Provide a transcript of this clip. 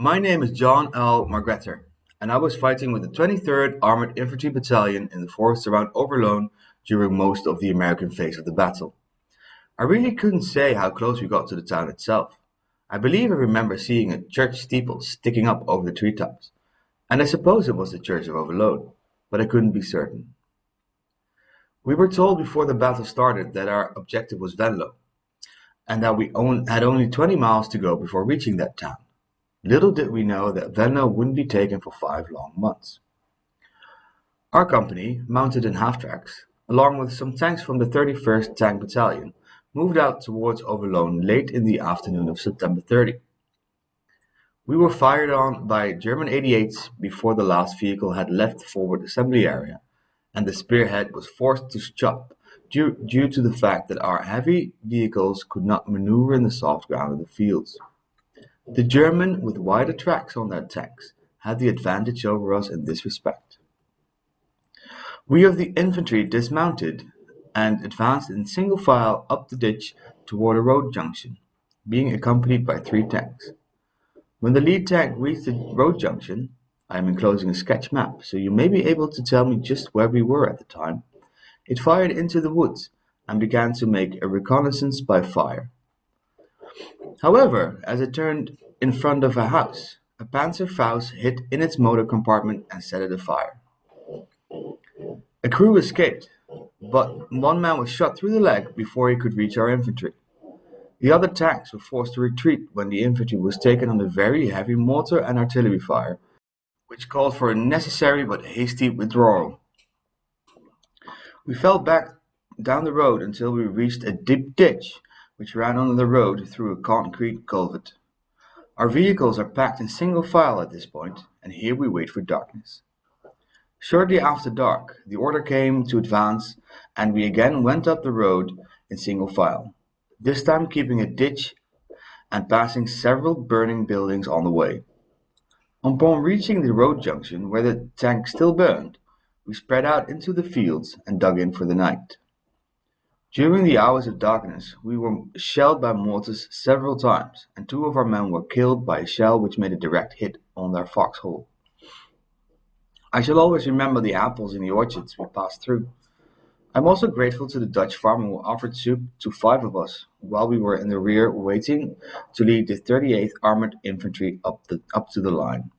My name is John L. Magraiter, and I was fighting with the 23rd Armored Infantry Battalion in the forests around Overloon during most of the American phase of the battle. I really couldn't say how close we got to the town itself. I believe I remember seeing a church steeple sticking up over the treetops, and I suppose it was the Church of Overloon, but I couldn't be certain. We were told before the battle started that our objective was Venlo, and that had only 20 miles to go before reaching that town. Little did we know that Venlo wouldn't be taken for 5 long months. Our company, mounted in half-tracks, along with some tanks from the 31st Tank Battalion, moved out towards Overloon late in the afternoon of September 30. We were fired on by German 88s before the last vehicle had left the forward assembly area, and the spearhead was forced to stop due to the fact that our heavy vehicles could not maneuver in the soft ground of the fields. The German, with wider tracks on their tanks, had the advantage over us in this respect. We of the infantry dismounted and advanced in single file up the ditch toward a road junction, being accompanied by 3 tanks. When the lead tank reached the road junction, I am enclosing a sketch map, so you may be able to tell me just where we were at the time. It fired into the woods and began to make a reconnaissance by fire. However, as it turned in front of a house, a Panzerfaust hit in its motor compartment and set it afire. A crew escaped, but one man was shot through the leg before he could reach our infantry. The other tanks were forced to retreat when the infantry was taken under very heavy mortar and artillery fire, which called for a necessary but hasty withdrawal. We fell back down the road until we reached a deep ditch which ran under the road through a concrete culvert. Our vehicles are packed in single file at this point, and here we wait for darkness. Shortly after dark, the order came to advance, and we again went up the road in single file, this time keeping a ditch and passing several burning buildings on the way. Upon reaching the road junction where the tank still burned, we spread out into the fields and dug in for the night. During the hours of darkness, we were shelled by mortars several times, and 2 of our men were killed by a shell which made a direct hit on their foxhole. I shall always remember the apples in the orchards we passed through. I'm also grateful to the Dutch farmer who offered soup to 5 of us while we were in the rear waiting to lead the 38th Armored Infantry up to the line.